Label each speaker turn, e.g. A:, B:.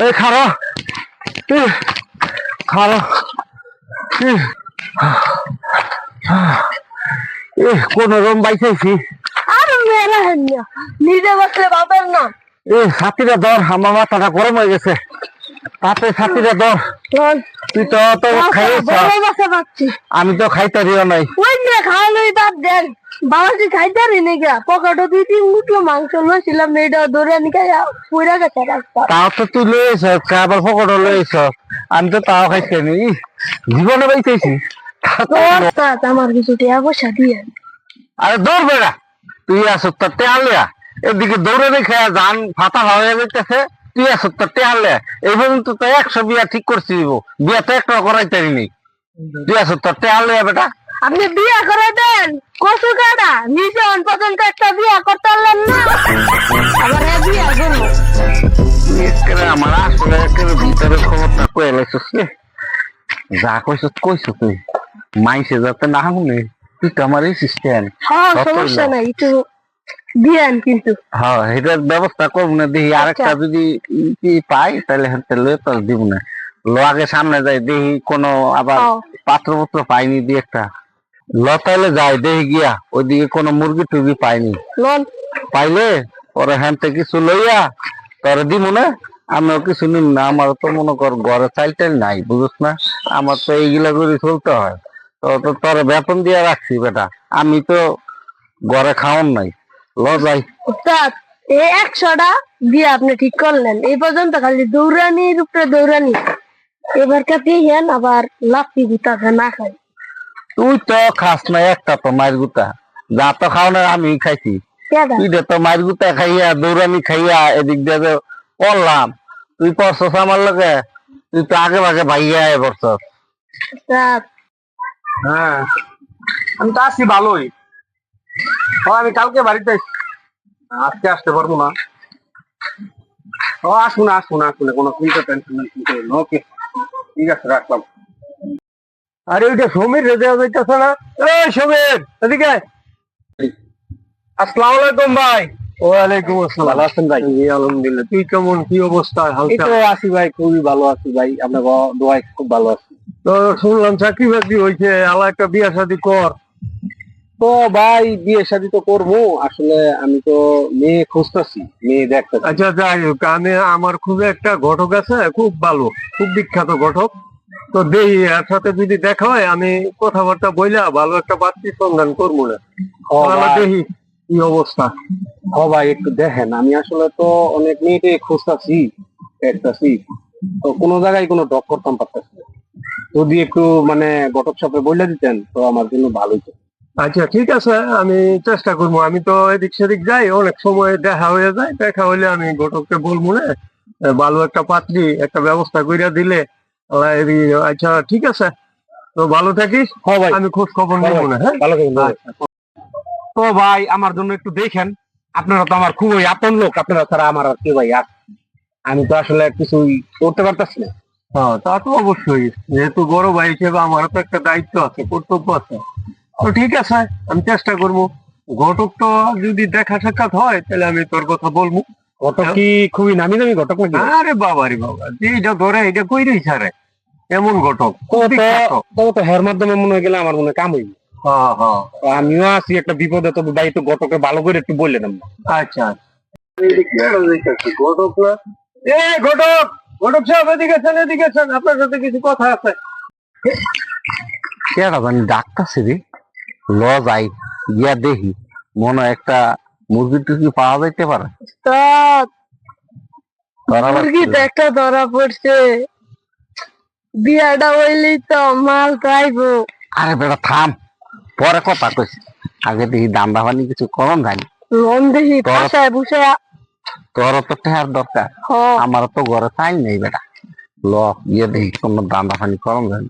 A: এই খারো খারো কোন রুম বাইছেছি
B: আর মেলা হইয়া নিজে বসলে বাবার না
A: ছাতিটা ধর আমার মাথাটা গরম হয়ে গেছে তাতে ছাতিটা ধর তুই তো আমি তো খাইতে দিও নাই
B: ওই যে খাওয়ানোই বাদ দেন বাবাজি খাইতে রি নাকি পকেটে 2-3 মুঠো মাংস লইছিলাম মেয়েটা ধরে আনি খাইয়া পুরা গেছে রাস্তা
A: তাও তো তুই লইছ আবার পকেটে লইছ আমি তো তাও খাইতে নি জীবনে বাইতেছি
B: আমার কিছু টাকা পয়সা দিয়ে
A: আরে দৌড় বেড়া তুই আসো তোর টেয়ালিয়া এদিকে দৌড়ে রেখে যান ফাতা হয়ে যেতেছে তুই আসো তোর টেয়ালিয়া এই পর্যন্ত তো 100 বিয়া ঠিক করছি বিয়া তো একটা করাইতে নি তুই আসো তোর টেয়ালিয়া বেটা
B: আপনি বিয়া করে দেন কসু কাটা নিজে অন পর্যন্ত একটা বিয়া করতে পারলেন না আবার বিয়া করবো
A: আমার আসলে ভিতরের খবরটা কয়ে লাইছিস যা কইছ তুই মাইসে যাতে না শুনে তুই তো আমার সিস্টেম
B: হ্যাঁ সমস্যা নাই একটু দিয়েন কিন্তু
A: হ্যাঁ এটার ব্যবস্থা করবো না দেখি আরেকটা যদি পাই তাহলে লয়ে তো দিব না লো আগে সামনে যাই দেখি কোনো আবার পাত্রপত্র পাইনি দিয়ে একটা লতাইলে যাই দেখি গিয়া ওইদিকে কোনো মুরগি টুরগি পাইনি পাইলে পরে হ্যান্তে কিছু লইয়া তোর দিব না আমিও কিছু নিম না আমার তো মনে কর ঘরে চাইল টাইল নাই বুঝছ না আমার তো এইগুলা করে চলতে হয় তো তোর বেতন দিয়ে রাখছি বেটা আমি তো ঘরে খাওয়ান নাই ল যাই
B: এই 100টা দিয়ে আপনি ঠিক করলেন এই পর্যন্ত খালি দৌড়ানির উপরে দৌড়ানি এবার কাপি হেন আবার লাফি গুতা না খাই
A: তুই তো খাস না একটা তো মায়ের গুতা যা তো খাও না আমি খাইছি তুই তো মায়ের গুতা খাইয়া দৌড়ানি খাইয়া এদিক দিয়ে পড়লাম তুই পড়ছস আমার লগে তুই তো আগে ভাগে ভাইয়া পড়ছস হ্যাঁ আমি তো আসছি ভালোই আমি কালকে বাড়িতে আজকে আসতে পারবো না আসুন কোনো চিন্তা টেনশন ওকে ঠিক আছে রাখলাম আরে ওইটা সমীর রেজা যাইতেছে না এই সমীর এদিকে আসসালামু আলাইকুম ভাই ওয়ালাইকুম আসসালাম ভালো আছেন ভাই আলহামদুলিল্লাহ তুই কেমন কি অবস্থা হালকা আছি ভাই খুবই ভালো আছি ভাই আপনার দোয়ায় খুব ভালো আছি তো শুনলাম চাকরি বাকরি হয়েছে আল্লাহ একটা বিয়ে শাদী কর তো ভাই বিয়ে শাদী তো করবো আসলে আমি তো মেয়ে খুঁজতেছি মেয়ে দেখতে আচ্ছা যাই হোক আমি আমার খুব একটা ঘটক আছে খুব ভালো খুব বিখ্যাত ঘটক তো দেখি এর সাথে যদি দেখা হয় আমি কথাবার্তা বইলা ভালো একটা পাত্রী সন্ধান করবো না দেখি কি অবস্থা ও ভাই একটু দেখেন আমি আসলে তো অনেক মেয়েকে খুঁজতেছি দেখতেছি তো কোনো জায়গায় কোনো ডক করতাম পারতেছি যদি একটু মানে ঘটক সাথে বইলা দিতেন তো আমার জন্য ভালোই। আচ্ছা ঠিক আছে আমি চেষ্টা করবো আমি তো এদিক সেদিক যাই অনেক সময় দেখা হয়ে যায় দেখা হইলে আমি ঘটককে বলবো না ভালো একটা পাত্রী একটা ব্যবস্থা কইরা দিলে আচ্ছা ঠিক আছে তো ভালো থাকিস আমি খোঁজ খবর নেবো না হ্যাঁ ভালো তো ভাই আমার জন্য একটু দেখেন আপনারা তো আমার খুবই আপন লোক আপনারা ছাড়া আমার আর কি ভাই আমি তো আসলে কিছুই করতে পারতেছি না হ্যাঁ তা তো অবশ্যই যেহেতু বড় ভাই হিসেবে আমারও তো একটা দায়িত্ব আছে কর্তব্য আছে তো ঠিক আছে আমি চেষ্টা করবো ঘটক তো যদি দেখা সাক্ষাৎ হয় তাহলে আমি তোর কথা বলবো ঘটক কি খুবই নামি দামি ঘটক নাকি আরে বাবা যেটা ধরে এটা কই রে ছাড়ে এমন ঘটক তো হের মাধ্যমে মনে হয়ে গেলে আমার মনে কাম হইবে আমিও আছি একটা বিপদে তো ভাই একটু ঘটকে ভালো করে একটু বললেন আচ্ছা ঘটক না এ ঘটক ঘটক সাহেব এদিকে আপনার সাথে কিছু কথা আছে কেডা জানি ডাকতাছে রে ল যাই গিয়া দেখি মনে একটা মুরগি টুরগি পাওয়া যাইতে পারে
B: মুরগি তো একটা ধরা পড়ছে বিয়াটা হইলেই তো মাল চাইবো
A: আরে বেটা থাম পরে কথা কইছি আগে দেখি দাম দামানি কিছু করন জানি
B: লোন দেখি বাসায় বসে
A: তোর তো টেহার দরকার আমার তো ঘরে চাই নেই বেটা ল গিয়ে দেখি কোনো দাম দামানি করন জানি